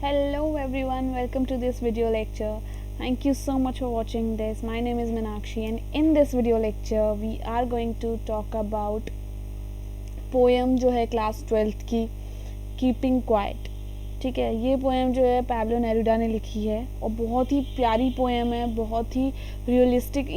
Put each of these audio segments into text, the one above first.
Hello everyone, welcome to this video lecture. Thank you so much for watching this. My name is Meenakshi and in this video lecture we are going to talk about poem जो है class 12th की keeping quiet. ठीक है, ये poem जो है Pablo नेरूडा ने लिखी है और बहुत ही प्यारी पोएम है, बहुत ही रियलिस्टिक,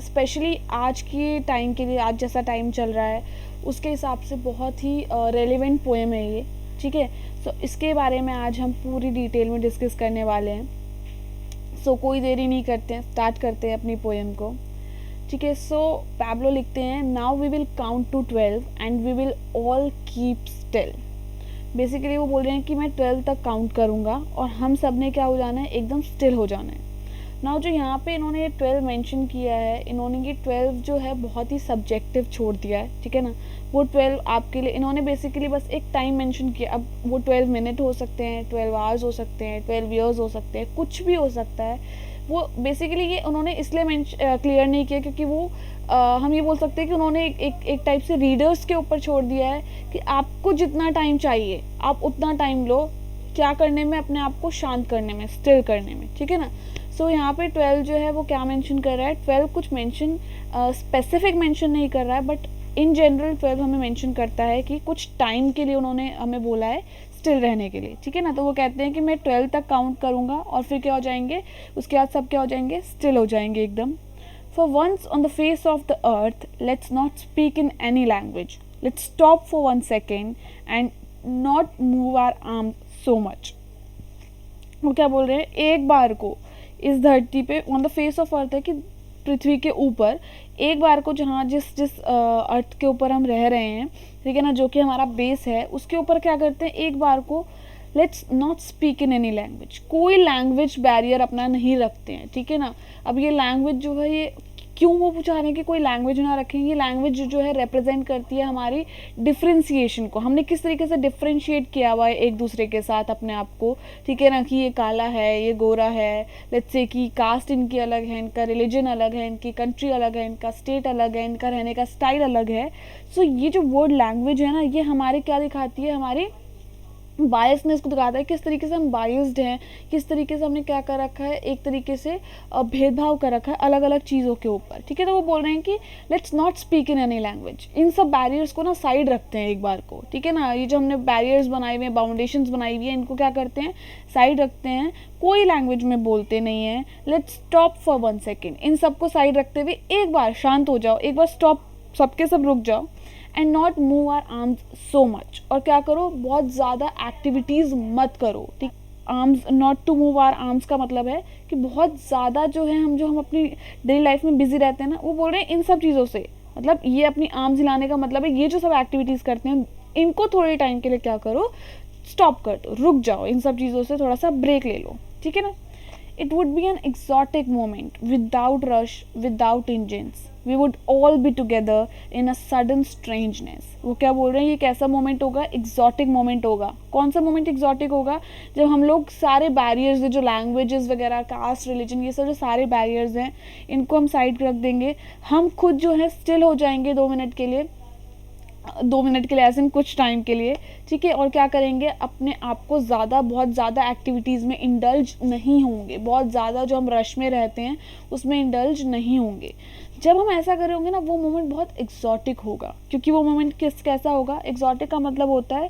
स्पेशली आज के टाइम के लिए, आज जैसा टाइम चल रहा है उसके हिसाब से बहुत ही रेलेवेंट पोएम है ये. ठीक है, सो इसके बारे में आज हम पूरी डिटेल में डिस्कस करने वाले हैं. सो कोई देरी नहीं करते हैं, स्टार्ट करते हैं अपनी पोएम को. ठीक है, सो पैब्लो लिखते हैं, now we will count to 12 and we will all keep still. Basically वो बोल रहे हैं कि मैं 12 तक काउंट करूँगा और हम सब ने क्या हो जाना है, एकदम स्टिल हो जाना है. नाउ जो यहाँ पे इन्होंने 12 मेंशन किया है, इन्होंने ये 12 जो है बहुत ही सब्जेक्टिव छोड़ दिया है. ठीक है ना, वो 12 आपके लिए इन्होंने बेसिकली बस एक टाइम मेंशन किया. अब वो 12 मिनट हो सकते हैं, 12 आवर्स हो सकते हैं, 12 ईयर्स हो सकते हैं, कुछ भी हो सकता है. वो बेसिकली ये उन्होंने इसलिए क्लियर नहीं किया क्योंकि वो हम ये बोल सकते हैं कि उन्होंने एक टाइप से रीडर्स के ऊपर छोड़ दिया है कि आपको जितना टाइम चाहिए आप उतना टाइम लो. क्या करने में, अपने आप को शांत करने में, स्टिल करने में. ठीक है ना. सो यहाँ पे 12 जो है वो क्या मेंशन कर रहा है, 12 कुछ मेंशन स्पेसिफिक मेंशन नहीं कर रहा है, बट इन जनरल 12 हमें मेंशन करता है कि कुछ टाइम के लिए उन्होंने हमें बोला है स्टिल रहने के लिए. ठीक है ना, तो वो कहते हैं कि मैं 12 तक काउंट करूँगा और फिर क्या हो जाएंगे, उसके बाद सब क्या हो जाएंगे, स्टिल हो जाएंगे एकदम. For once on the face of the earth let's not speak in any language, let's stop for 1 second and not move our arm so much. वो क्या बोल रहे हैं, एक बार को इस धरती पे, on the face of earth है कि पृथ्वी के ऊपर, एक बार को जहाँ जिस जिस अर्थ के ऊपर हम रह रहे हैं, ठीक है ना, जो कि हमारा बेस है, उसके ऊपर क्या करते हैं, एक बार को let's not speak in any language, कोई लैंग्वेज बैरियर अपना नहीं रखते हैं. ठीक है ना. अब ये लैंग्वेज जो है, ये क्यों वो चाह रहे हैं कि कोई लैंग्वेज ना रखें, ये लैंग्वेज जो है रिप्रेजेंट करती है हमारी डिफ्रेंशिएशन को. हमने किस तरीके से डिफ्रेंशिएट किया हुआ है एक दूसरे के साथ अपने आप को. ठीक है ना, कि ये काला है, ये गोरा है, लेट्स से कि कास्ट इनकी अलग है, इनका रिलीजन अलग है, इनकी कंट्री अलग है, इनका स्टेट अलग है, इनका रहने का स्टाइल अलग है. सो ये जो वर्ड लैंग्वेज है ना, ये हमारे क्या दिखाती है, हमारी बायसनेस को दिखाता है, किस तरीके से हम बायस्ड हैं, किस तरीके से हमने क्या कर रखा है, एक तरीके से भेदभाव कर रखा है अलग अलग चीज़ों के ऊपर. ठीक है, तो वो बोल रहे हैं कि let's not speak in any language. इन सब बैरियर्स को ना साइड रखते हैं एक बार को. ठीक है ना, ये जो हमने बैरियर्स बनाए हुए हैं, बाउंडेशंस बनाई हुई है, इनको क्या करते हैं, साइड रखते हैं, कोई लैंग्वेज में बोलते नहीं है. लेट्स स्टॉप फॉर 1 सेकेंड, इन सबको साइड रखते हुए एक बार शांत हो जाओ, एक बार स्टॉप, सबके सब रुक जाओ. And not move our arms so much, और क्या करो, बहुत ज़्यादा एक्टिविटीज़ मत करो. ठीक, arms, not to move our arms का मतलब है कि बहुत ज़्यादा जो है हम अपनी डेली लाइफ में बिजी रहते हैं ना, वो बोल रहे हैं इन सब चीज़ों से, मतलब ये अपनी आर्म्स हिलाने का मतलब है ये जो सब एक्टिविटीज़ करते हैं इनको थोड़े टाइम के लिए क्या करो, स्टॉप कर दो, रुक जाओ, इन सब चीज़ों से थोड़ा सा ब्रेक ले लो. ठीक है ना. It would be an exotic moment without rush, without engines. We would all be together in a sudden strangeness. वो क्या बोल रहे हैं, ये कैसा मोमेंट होगा, एक्जॉटिक मोमेंट होगा. कौन सा मोमेंट एक्जॉटिक होगा, जब हम लोग सारे बैरियर्स, जो लैंग्वेजेस वगैरह, कास्ट, रिलीजन, ये सब जो सारे बैरियर्स हैं, इनको हम साइड रख देंगे. हम खुद जो है स्टिल हो जाएंगे 2 मिनट के लिए, 2 मिनट के लिए, ऐसे कुछ टाइम के लिए. ठीक है, और क्या करेंगे, अपने आप को बहुत ज़्यादा एक्टिविटीज़ में इंडल्ज नहीं होंगे, बहुत ज़्यादा जो हम रश में रहते हैं उसमें इंडल्ज नहीं होंगे. जब हम ऐसा कर रहे होंगे ना, वो मोमेंट बहुत एक्जॉटिक होगा. क्योंकि वो मोमेंट कैसा होगा, एक्जॉटिक का मतलब होता है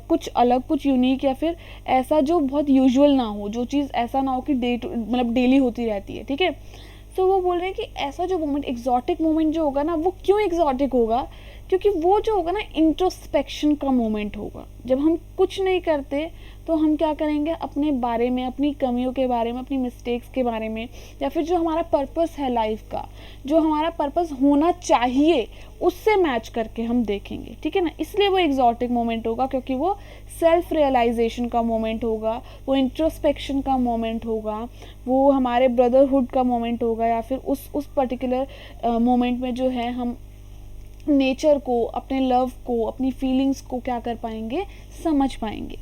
कुछ अलग, कुछ यूनिक, या फिर ऐसा जो बहुत यूजुअल ना हो, जो चीज़ ऐसा ना हो कि मतलब डेली होती रहती है. ठीक है, तो वो बोल रहे हैं कि ऐसा जो मोमेंट, एक्जॉटिक मोमेंट जो होगा ना, वो क्यों एक्जॉटिक होगा, क्योंकि वो जो होगा ना, इंट्रोस्पेक्शन का मोमेंट होगा. जब हम कुछ नहीं करते तो हम क्या करेंगे, अपने बारे में, अपनी कमियों के बारे में, अपनी मिस्टेक्स के बारे में, या फिर जो हमारा पर्पस है लाइफ का, जो हमारा पर्पस होना चाहिए, उससे मैच करके हम देखेंगे. ठीक है ना, इसलिए वो एक्जॉटिक मोमेंट होगा, क्योंकि वो सेल्फ रियलाइजेशन का मोमेंट होगा, वो इंट्रोस्पेक्शन का मोमेंट होगा, वो हमारे ब्रदरहुड का मोमेंट होगा, या फिर उस पर्टिकुलर मोमेंट में जो है हम नेचर को, अपने लव को, अपनी फीलिंग्स को क्या कर पाएंगे, समझ पाएंगे.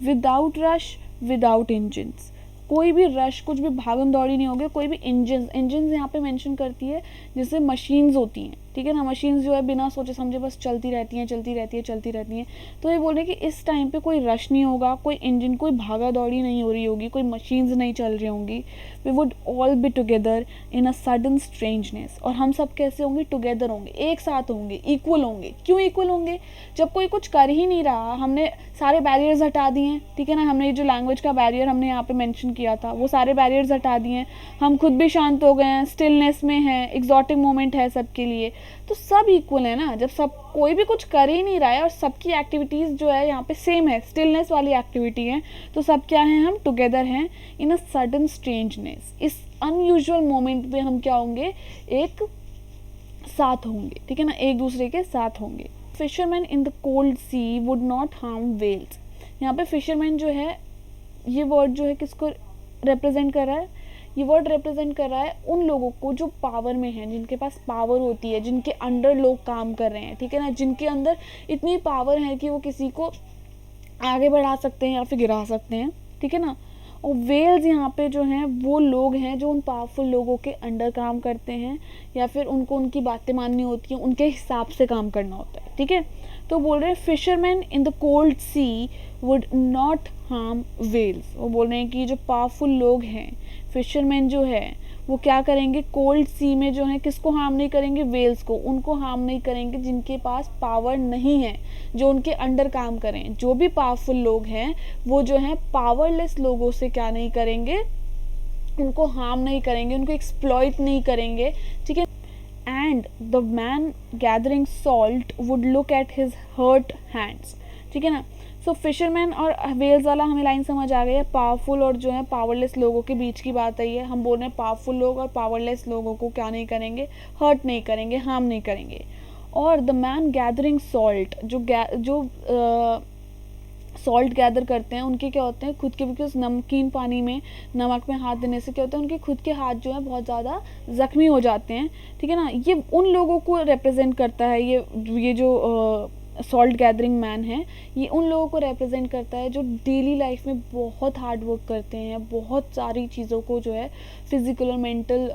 विदाउट रश, विदाउट इंजन्स, कोई भी रश, कुछ भी भागम दौड़ी नहीं होगी, कोई भी इंजन्स यहाँ पे मेंशन करती है, जैसे मशीन्स होती हैं. ठीक ठीक है ना। मशीन्स जो है बिना सोचे समझे बस चलती रहती हैं। तो ये बोल रहे हैं कि इस टाइम पे कोई रश नहीं होगा, कोई इंजन, कोई भागा दौड़ी नहीं हो रही होगी, कोई मशीन्स नहीं चल रही होंगी। We would all be together in a sudden strangeness, और हम सब कैसे होंगे, टुगेदर होंगे, एक साथ होंगे, इक्वल होंगे। क्यों इक्वल होंगे, जब कोई कुछ कर ही नहीं रहा, हमने सारे बैरियर्स हटा दिए, ठीक है ना। हमने ये जो लैंग्वेज का बैरियर हमने यहाँ पे मेंशन किया था, वो सारे बैरियर्स हटा दिए, हम खुद भी शांत हो गए हैं, स्टिलनेस में है, एग्जॉटिक मोमेंट है सबके लिए, तो सब इक्वल है ना। जब सब कोई भी कुछ कर ही नहीं रहा है और सबकी एक्टिविटीज़ जो है यहाँ पे सेम है, स्टिलनेस वाली एक्टिविटी है, तो सब क्या है, हम टुगेदर हैं इन अ सडन स्ट्रेंजनेस। इस अनयूजुअल मोमेंट पे हम क्या होंगे, एक साथ होंगे, ठीक है ना, एक दूसरे के साथ होंगे। Fisherman in the cold sea would not harm whales. यहाँ पे फिशरमैन जो है, ये वर्ड जो है किसको रिप्रेजेंट कर रहा है, ये वर्ड रिप्रेजेंट कर रहा है उन लोगों को जो पावर में हैं, जिनके पास पावर होती है, जिनके अंडर लोग काम कर रहे हैं, ठीक है ना, जिनके अंदर इतनी पावर है कि वो किसी को आगे बढ़ा सकते हैं या फिर गिरा सकते हैं, ठीक है ना। और वेल्स यहाँ पे जो हैं वो लोग हैं जो उन पावरफुल लोगों के अंडर काम करते हैं, या फिर उनको उनकी बातें माननी होती हैं, उनके हिसाब से काम करना होता है, ठीक है। तो बोल रहे हैं fisherman in the cold sea would not harm whales. वो बोल रहे हैं कि जो पावरफुल लोग हैं, फिशरमैन जो है वो क्या करेंगे, कोल्ड सी में जो है किसको हार्म नहीं करेंगे, वेल्स को, उनको हार्म नहीं करेंगे जिनके पास पावर नहीं है, जो उनके अंडर काम करें। जो भी पावरफुल लोग हैं वो जो है पावरलेस लोगों से क्या नहीं करेंगे, उनको हार्म नहीं करेंगे, उनको एक्सप्लॉइट नहीं करेंगे, ठीक है। And the man gathering salt would look at his hurt hands, ठीक है ना। सो फिशरमैन और वेल्स वाला हमें लाइन समझ आ गई है। पावरफुल और जो है पावरलेस लोगों के बीच की बात आई है। हम बोल रहे हैं पावरफुल लोग और पावरलेस लोगों को क्या नहीं करेंगे, हर्ट नहीं करेंगे, हार्म नहीं करेंगे। और द मैन गैदरिंग सॉल्ट, जो सॉल्ट गैदर करते हैं, उनके क्या होते हैं खुद के, बिकॉज नमकीन पानी में नमक में हाथ देने से क्या होता है, उनके खुद के हाथ जो है बहुत ज़्यादा ज़ख्मी हो जाते हैं, ठीक है ना। ये उन लोगों को रिप्रेजेंट करता है, ये जो सॉल्ट गैदरिंग मैन है, ये उन लोगों को रिप्रेजेंट करता है जो डेली लाइफ में बहुत हार्ड वर्क करते हैं, बहुत सारी चीज़ों को जो है फिजिकल और मेंटल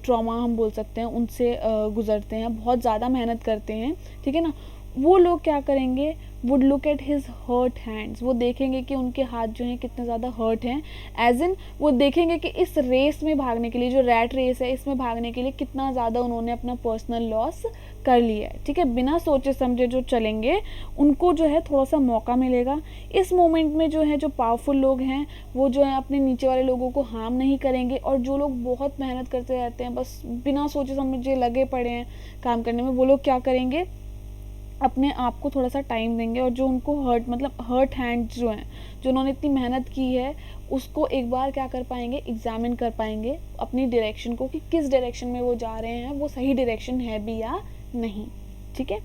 ट्रॉमा हम बोल सकते हैं उनसे गुजरते हैं, बहुत ज़्यादा मेहनत करते हैं, ठीक है ना। वो लोग क्या करेंगे, would look at his hurt hands, वो देखेंगे कि उनके हाथ जो हैं कितने ज़्यादा हर्ट हैं, एज इन वो देखेंगे कि इस रेस में भागने के लिए, जो रैट रेस है, इसमें भागने के लिए कितना ज़्यादा उन्होंने अपना पर्सनल लॉस कर लिया है, ठीक है। बिना सोचे समझे जो चलेंगे उनको जो है थोड़ा सा मौका मिलेगा। इस मोमेंट में जो है जो पावरफुल लोग हैं वो जो है अपने नीचे वाले लोगों को हार्म नहीं करेंगे, और जो लोग बहुत मेहनत करते रहते हैं, बस बिना सोचे समझे लगे पड़े हैं काम करने में, वो लोग क्या करेंगे, अपने आप को थोड़ा सा टाइम देंगे, और जो उनको हर्ट हैंड्स जो हैं, जो उन्होंने इतनी मेहनत की है, उसको एक बार क्या कर पाएंगे, एग्जामिन कर पाएंगे अपनी डायरेक्शन को, कि किस डायरेक्शन में वो जा रहे हैं, वो सही डायरेक्शन है भी या नहीं, ठीक है।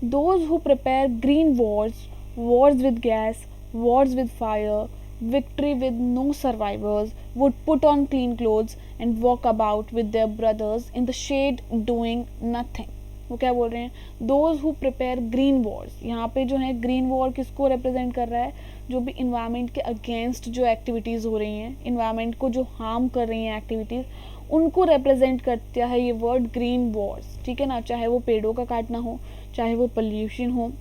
Those who prepare green Wars with gas, Wars with fire, victory with no survivors, would put on clean clothes and walk about with their brothers in the shade doing nothing। वो क्या बोल रहे हैं, those who prepare green Wars, यहाँ पे जो है green war किसको रिप्रेजेंट कर रहा है, जो भी इन्वायरमेंट के अगेंस्ट जो एक्टिविटीज़ हो रही हैं, इन्वायरमेंट को जो हार्म कर रही हैं एक्टिविटीज़, उनको रिप्रेजेंट करता है ये वर्ड ग्रीन वॉर्स, ठीक है ना। चाहे वो पेड़ों का काटना हो, चाहे वो पोल्यूशन हो,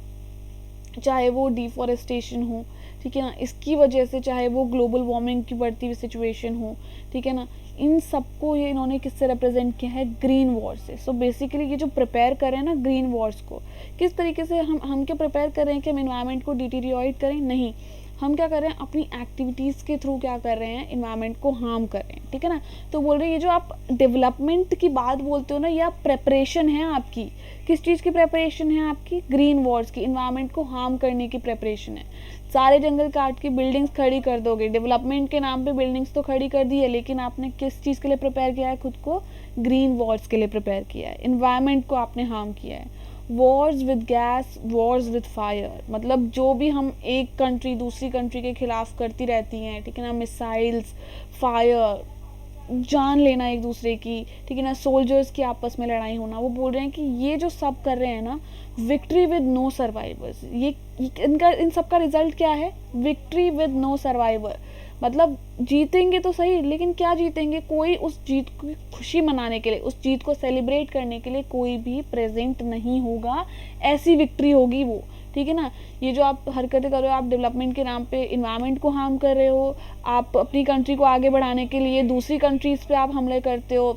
चाहे वो डिफॉरेस्टेशन हो, ठीक है ना, इसकी वजह से चाहे वो ग्लोबल वार्मिंग की बढ़ती हुई सिचुएशन हो, ठीक है ना, इन सबको ये इन्होंने किससे रिप्रेजेंट किया है, ग्रीन वॉर से। सो बेसिकली ये जो प्रिपेयर कर रहे हैं ना ग्रीन वॉर्स को, किस तरीके से हम क्या प्रिपेयर कर रहे हैं कि हम इन्वायरमेंट को डिटीरियोरेट करें, नहीं, हम क्या कर रहे हैं, अपनी एक्टिविटीज़ के थ्रू क्या कर रहे हैं, इन्वायरमेंट को हार्म कर रहे हैं, ठीक है ना। तो बोल रहे हैं ये जो आप डेवलपमेंट की बात बोलते हो ना, ये आप प्रेपरेशन है आपकी, किस चीज़ की प्रेपरेशन है आपकी, ग्रीन वॉर्स की, इन्वायरमेंट को हार्म करने की प्रेपरेशन है। सारे जंगल काट के बिल्डिंग्स खड़ी कर दोगे, डेवलपमेंट के नाम पे बिल्डिंग्स तो खड़ी कर दी है, लेकिन आपने किस चीज़ के लिए प्रिपेयर किया है खुद को, ग्रीन वॉर्स के लिए प्रिपेयर किया है, इन्वायरमेंट को आपने हार्म किया है। Wars with gas, Wars with fire, मतलब जो भी हम एक कंट्री दूसरी कंट्री के खिलाफ करती रहती हैं, ठीक है ना, मिसाइल्स, फायर, जान लेना एक दूसरे की, ठीक है ना, सोल्जर्स की आपस में लड़ाई होना। वो बोल रहे हैं कि ये जो सब कर रहे हैं ना, विक्ट्री विद नो सर्वाइवर्स, ये इनका इन सब का रिजल्ट क्या है? Victory with no survivor. मतलब जीतेंगे तो सही, लेकिन क्या जीतेंगे? कोई उस जीत की खुशी मनाने के लिए, उस जीत को सेलिब्रेट करने के लिए कोई भी प्रेजेंट नहीं होगा। ऐसी विक्ट्री होगी वो, ठीक है ना। ये जो आप हरकतें कर रहे हो, आप डेवलपमेंट के नाम पे इन्वायरमेंट को हार्म कर रहे हो, आप अपनी कंट्री को आगे बढ़ाने के लिए दूसरी कंट्रीज़ पे आप हमले करते हो,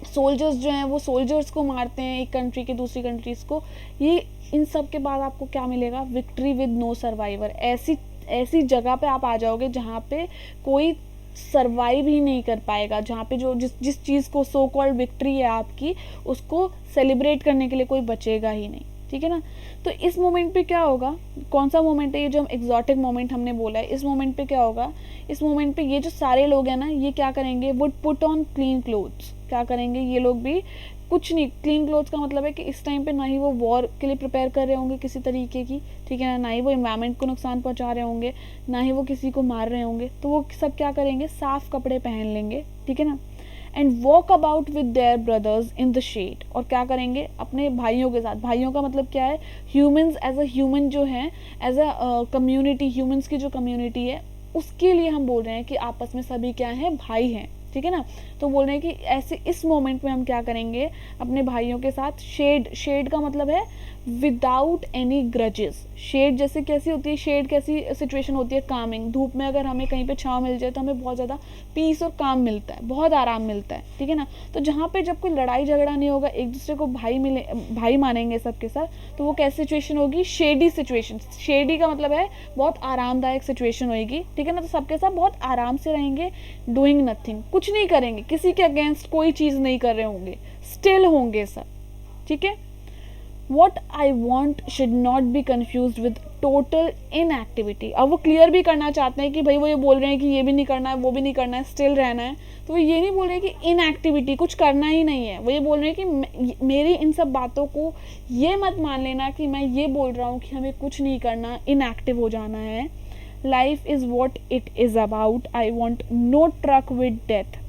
सोल्जर्स जो हैं वो सोल्जर्स को मारते हैं, एक कंट्री के दूसरी कंट्रीज़ को। ये इन सब के बाद आपको क्या मिलेगा? Victory with no survivor. ऐसी ऐसी जगह पे आप आ जाओगे जहाँ पे कोई सर्वाइव ही नहीं कर पाएगा, जहाँ पे जो जिस चीज़ को सो कॉल्ड विक्ट्री है आपकी, उसको सेलिब्रेट करने के लिए कोई बचेगा ही नहीं, ठीक है ना। तो इस मोमेंट पे क्या होगा? कौन सा मोमेंट है ये जो हम एग्जॉटिक मोमेंट हमने बोला है? इस मोमेंट पे क्या होगा? इस मोमेंट पे ये जो सारे लोग हैं ना, ये क्या करेंगे? Would put on clean clothes. क्या करेंगे ये लोग भी? कुछ नहीं। क्लीन क्लोथ्स का मतलब है कि इस टाइम पे ना ही वो वॉर के लिए प्रिपेयर कर रहे होंगे किसी तरीके की, ठीक है ना ही वो इन्वायरमेंट को नुकसान पहुंचा रहे होंगे, ना ही वो किसी को मार रहे होंगे। तो वो सब क्या करेंगे? साफ कपड़े पहन लेंगे, ठीक है ना, and walk about with their brothers in the shade. और क्या करेंगे? अपने भाइयों के साथ। भाइयों का मतलब क्या है? ह्यूमंस एज अ ह्यूमन जो है, एज अ कम्युनिटी, ह्यूमंस की जो कम्युनिटी है, उसके लिए हम बोल रहे हैं कि आपस में सभी क्या हैं? भाई हैं, ठीक है ना। तो बोल रहे हैं कि ऐसे इस मोमेंट में हम क्या करेंगे? अपने भाइयों के साथ शेड। शेड का मतलब है विदाउट एनी ग्रजेस। शेड जैसे कैसी होती है? शेड कैसी सिचुएशन होती है? कामिंग। धूप में अगर हमें कहीं पे छांव मिल जाए तो हमें बहुत ज़्यादा पीस और काम मिलता है, बहुत आराम मिलता है, ठीक है ना। तो जहाँ पे जब कोई लड़ाई झगड़ा नहीं होगा, एक दूसरे को भाई मानेंगे सबके साथ, तो वो कैसी सिचुएशन होगी? Shady situation. शेडी का मतलब है बहुत आरामदायक सिचुएशन होगी, ठीक है ना। तो सबके साथ बहुत आराम से रहेंगे, डूइंग नथिंग, कुछ नहीं करेंगे, किसी के अगेंस्ट कोई चीज़ नहीं कर रहे होंगे, स्टिल होंगे सब, ठीक है। What I want should not be confused with total inactivity। अब वो क्लियर भी करना चाहते हैं कि भाई वो ये बोल रहे हैं कि ये भी नहीं करना है, वो भी नहीं करना है, स्टिल रहना है। तो वो ये नहीं बोल रहे कि इनएक्टिविटी, कुछ करना ही नहीं है। वो ये बोल रहे हैं कि मेरी इन सब बातों को ये मत मान लेना कि मैं ये बोल रहा हूँ कि हमें कुछ नहीं करना, इनएक्टिव हो जाना है। Life is what it is about. I want no truck with death.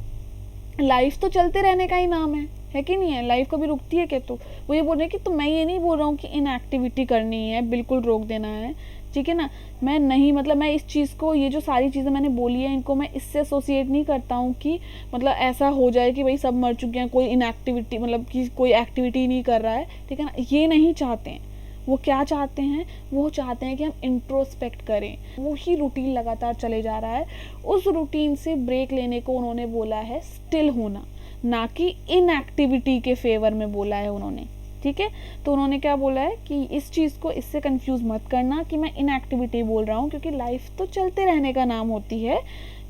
Life तो चलते रहने का ही नाम है कि नहीं है? लाइफ कभी रुकती है क्या? तो वो ये बोल रहे हैं कि तो मैं ये नहीं बोल रहा हूँ कि इनएक्टिविटी करनी है, बिल्कुल रोक देना है, ठीक है ना। मैं नहीं, मतलब मैं इस चीज़ को, ये जो सारी चीज़ें मैंने बोली है, इनको मैं इससे एसोसिएट नहीं करता हूँ कि मतलब ऐसा हो जाए कि भाई सब मर चुके हैं, कोई इनएक्टिविटी, मतलब कि कोई एक्टिविटी नहीं कर रहा है, ठीक है ना। ये नहीं चाहते हैं। वो क्या चाहते हैं? वो चाहते हैं कि हम इंट्रोस्पेक्ट करें। वो ही रूटीन लगातार चले जा रहा है, उस रूटीन से ब्रेक लेने को उन्होंने बोला है स्टिल होना, ना कि इनएक्टिविटी के फेवर में बोला है उन्होंने, ठीक है। तो उन्होंने क्या बोला है कि इस चीज़ को इससे कंफ्यूज मत करना कि मैं इनएक्टिविटी बोल रहा हूँ, क्योंकि लाइफ तो चलते रहने का नाम होती है,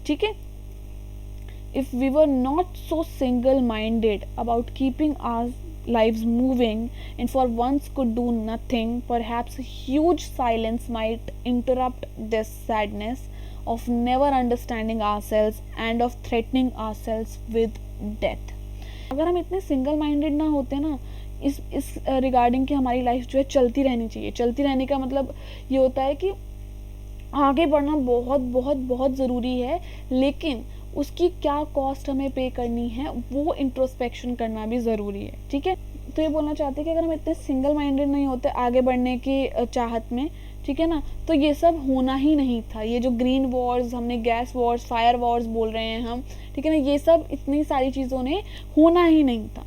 ठीक है। If we were not so single minded about keeping our lives moving and for once could do nothing, perhaps a huge silence might interrupt this sadness of never understanding ourselves and of threatening ourselves with death। अगर हम इतने single minded ना होते ना इस regarding कि हमारी life जो है चलती रहनी चाहिए। चलती रहने का मतलब ये होता है कि आगे बढ़ना बहुत बहुत बहुत ज़रूरी है, लेकिन उसकी क्या कॉस्ट हमें पे करनी है, वो इंट्रोस्पेक्शन करना भी ज़रूरी है, ठीक है। तो ये बोलना चाहते हैं कि अगर हम इतने सिंगल माइंडेड नहीं होते आगे बढ़ने की चाहत में, ठीक है ना, तो ये सब होना ही नहीं था। ये जो ग्रीन वॉर्स, हमने गैस वॉर्स, फायर वॉर्स बोल रहे हैं हम, ठीक है ना, ये सब इतनी सारी चीज़ों ने होना ही नहीं था।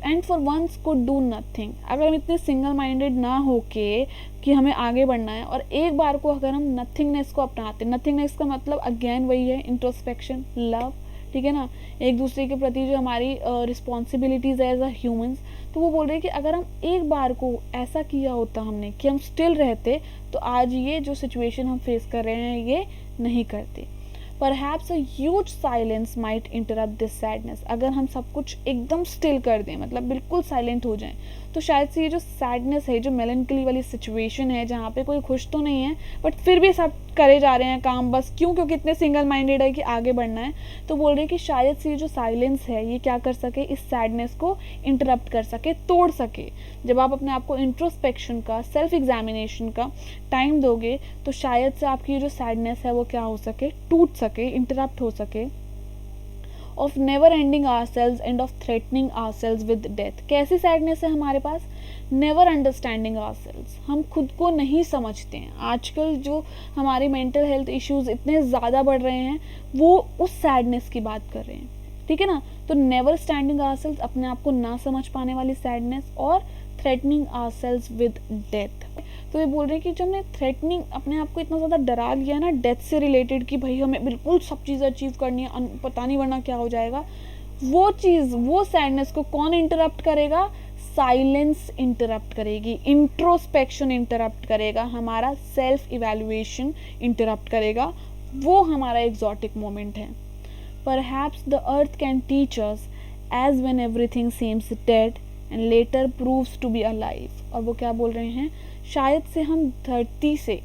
And for once could do nothing. अगर हम इतने सिंगल माइंडेड ना होके कि हमें आगे बढ़ना है, और एक बार को अगर हम नथिंगनेस को अपनाते, नथिंगनेस का मतलब अगेन वही है, इंट्रोस्पेक्शन, लव, ठीक है ना, एक दूसरे के प्रति जो हमारी रिस्पॉन्सिबिलिटीज़ है एज अ ह्यूमंस। तो वो बोल रहे हैं कि अगर हम एक बार को ऐसा किया होता हमने कि हम स्टिल रहते, तो आज ये जो सिचुएशन हम फेस कर रहे हैं ये नहीं करते। Perhaps a huge silence might interrupt this sadness। अगर हम सब कुछ एकदम स्टिल कर दें, मतलब बिल्कुल साइलेंट हो जाएं, तो शायद से ये जो सैडनेस है, जो मेलनकली वाली सिचुएशन है, जहाँ पे कोई खुश तो नहीं है बट फिर भी सब करे जा रहे हैं काम, बस क्यों? क्योंकि इतने सिंगल माइंडेड है कि आगे बढ़ना है। तो बोल रहे हैं कि शायद से ये जो साइलेंस है ये क्या कर सके, इस सैडनेस को इंटरप्ट कर सके, तोड़ सके। जब आप अपने आप को इंट्रोस्पेक्शन का, सेल्फ एग्जामिनेशन का टाइम दोगे, तो शायद से आपकी जो सैडनेस है वो क्या हो सके, टूट सके, इंटरप्ट हो सके। Of never ending ourselves end of threatening ourselves with death. कैसी सैडनेस है हमारे पास? नेवर अंडरस्टैंडिंग आवरसेल्व्स, हम खुद को नहीं समझते हैं। आजकल जो हमारी मेंटल हेल्थ इश्यूज इतने ज़्यादा बढ़ रहे हैं वो उस सैडनेस की बात कर रहे हैं, ठीक है ना। तो नेवर स्टैंडिंग आवरसेल्व्स, अपने आप को ना समझ पाने वाली सैडनेस, और थ्रेटनिंग आवरसेल्व्स विद डेथ। तो ये बोल रहे हैं कि जब हमने थ्रेटनिंग, अपने आप को इतना ज़्यादा डरा लिया ना डेथ से रिलेटेड कि भाई हमें बिल्कुल सब चीज़ें अचीव करनी है, पता नहीं वरना क्या हो जाएगा, वो चीज़, वो सैडनेस को कौन इंटरप्ट करेगा? साइलेंस इंटरप्ट करेगी, इंट्रोस्पेक्शन इंटरप्ट करेगा, हमारा सेल्फ इवैल्यूएशन इंटरप्ट करेगा। वो हमारा एग्जॉटिक मोमेंट है। Perhaps the earth can teach us as when everything seems dead and later proves to be alive। और वो क्या बोल रहे हैं? शायद से हम धरती से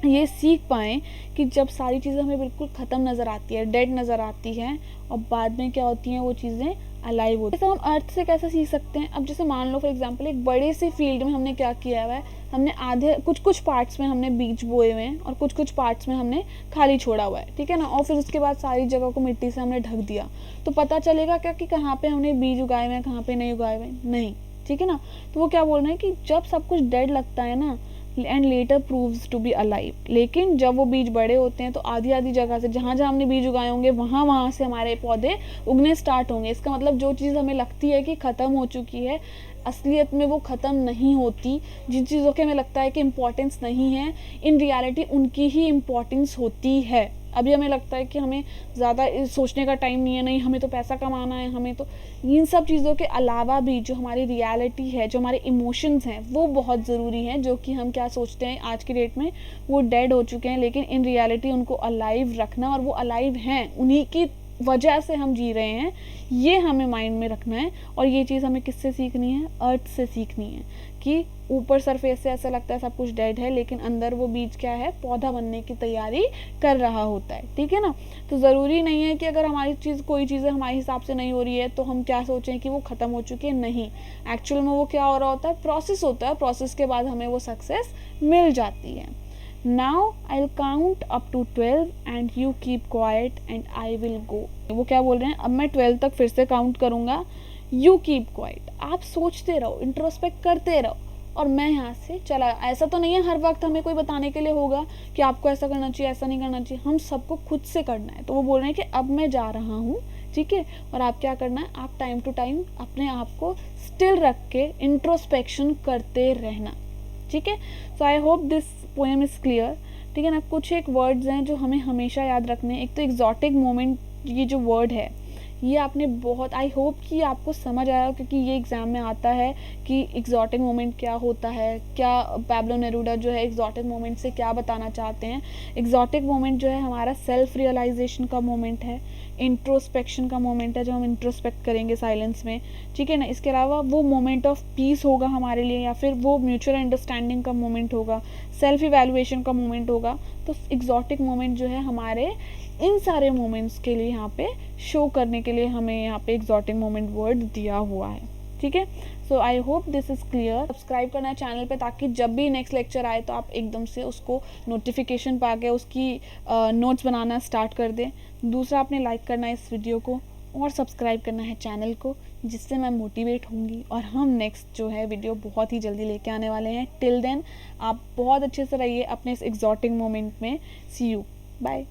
ये सीख पाएँ कि जब सारी चीज़ें हमें बिल्कुल ख़त्म नज़र आती है, डेड नज़र आती हैं, और बाद में क्या होती हैं वो चीज़ें अलाइव होती है। जैसे हम अर्थ से कैसे सीख सकते हैं? अब जैसे मान लो फॉर एग्जांपल एक बड़े से फील्ड में हमने क्या किया हुआ है, हमने आधे कुछ पार्ट्स में हमने बीज बोए हुए हैं और कुछ पार्ट्स में हमने खाली छोड़ा हुआ है, ठीक है ना। और फिर उसके बाद सारी जगह को मिट्टी से हमने ढक दिया, तो पता चलेगा क्या कि कहाँ पे हमने बीज उगाए हुए हैं, कहाँ पे नहीं उगाए हुए? नहीं, ठीक है ना। तो वो क्या बोल रहे हैं कि जब सब कुछ डेड लगता है ना, and later proves to be alive, लेकिन जब वो बीज बड़े होते हैं तो आधी जगह से जहाँ जहाँ हमने बीज उगाए होंगे वहाँ से हमारे पौधे उगने स्टार्ट होंगे। इसका मतलब जो चीज़ हमें लगती है कि ख़त्म हो चुकी है, असलियत में वो ख़त्म नहीं होती। जिन चीज़ों के हमें लगता है कि इम्पोर्टेंस नहीं है, इन रियलिटी उनकी ही इम्पोर्टेंस होती है। अभी हमें लगता है कि हमें ज़्यादा सोचने का टाइम नहीं है, नहीं हमें तो पैसा कमाना है, हमें तो इन सब चीज़ों के अलावा भी जो हमारी रियलिटी है, जो हमारे इमोशंस हैं, वो बहुत ज़रूरी हैं। जो कि हम क्या सोचते हैं आज की डेट में वो डेड हो चुके हैं, लेकिन इन रियलिटी उनको अलाइव रखना, और वो अलाइव हैं, उन्हीं की वजह से हम जी रहे हैं, ये हमें माइंड में रखना है। और ये चीज़ हमें किससे सीखनी है? अर्थ से सीखनी है कि ऊपर सरफेस से ऐसा लगता है सब कुछ डेड है, लेकिन अंदर वो बीज क्या है? पौधा बनने की तैयारी कर रहा होता है, ठीक है ना। तो ज़रूरी नहीं है कि अगर हमारी कोई चीज़ें हमारे हिसाब से नहीं हो रही है तो हम क्या सोचें कि वो ख़त्म हो चुकी है। नहीं, एक्चुअल में वो क्या हो रहा होता है? प्रोसेस होता है, प्रोसेस के बाद हमें वो सक्सेस मिल जाती है। Now I'll count up to 12 and you keep quiet and I will go। वो क्या बोल रहे हैं? अब मैं 12 तक फिर से काउंट करूँगा, you keep quiet, आप सोचते रहो, इंट्रोस्पेक्ट करते रहो, और मैं यहाँ से चला। ऐसा तो नहीं है हर वक्त हमें कोई बताने के लिए होगा कि आपको ऐसा करना चाहिए, ऐसा नहीं करना चाहिए, हम सबको खुद से करना है। तो वो बोल रहे हैं कि अब मैं जा रहा हूँ, ठीक है, और आप क्या करना है? आप टाइम टू टाइम अपने आप को स्टिल रख के इंट्रोस्पेक्शन करते रहना, ठीक है। So I hope this poem is clear, ठीक है ना। कुछ एक वर्ड्स हैं जो हमें हमेशा याद रखने हैं। एक तो एग्जॉटिक मोमेंट, ये जो वर्ड है ये आपने बहुत, आई होप कि आपको समझ आया, क्योंकि ये एग्ज़ाम में आता है कि एग्जॉटिक मोमेंट क्या होता है, क्या पैब्लो नेरूडा जो है एग्जॉटिक मोमेंट से क्या बताना चाहते हैं। एग्जॉटिक मोमेंट जो है हमारा सेल्फ रियलाइजेशन का मोमेंट है, इंट्रोस्पेक्शन का मोमेंट है, जब हम इंट्रोस्पेक्ट करेंगे साइलेंस में, ठीक है ना। इसके अलावा वो मोमेंट ऑफ पीस होगा हमारे लिए, या फिर वो म्यूचुअल अंडरस्टैंडिंग का मोमेंट होगा, सेल्फ इवैल्यूएशन का मोमेंट होगा। तो एग्जॉटिक मोमेंट जो है हमारे इन सारे मोमेंट्स के लिए यहाँ पे शो करने के लिए हमें यहाँ पे एग्जॉटिक मोमेंट वर्ड दिया हुआ है, ठीक है। So I hope this is clear. Subscribe करना है चैनल पे, ताकि जब भी नेक्स्ट लेक्चर आए तो आप एकदम से उसको नोटिफिकेशन पा के उसकी नोट्स बनाना स्टार्ट कर दें। दूसरा, आपने लाइक करना है इस वीडियो को और सब्सक्राइब करना है चैनल को, जिससे मैं मोटिवेट होंगी और हम नेक्स्ट जो है वीडियो बहुत ही जल्दी लेके आने वाले हैं। टिल देन आप बहुत अच्छे से रहिए अपने इस एग्जॉटिक मोमेंट में। सी यू, बाय।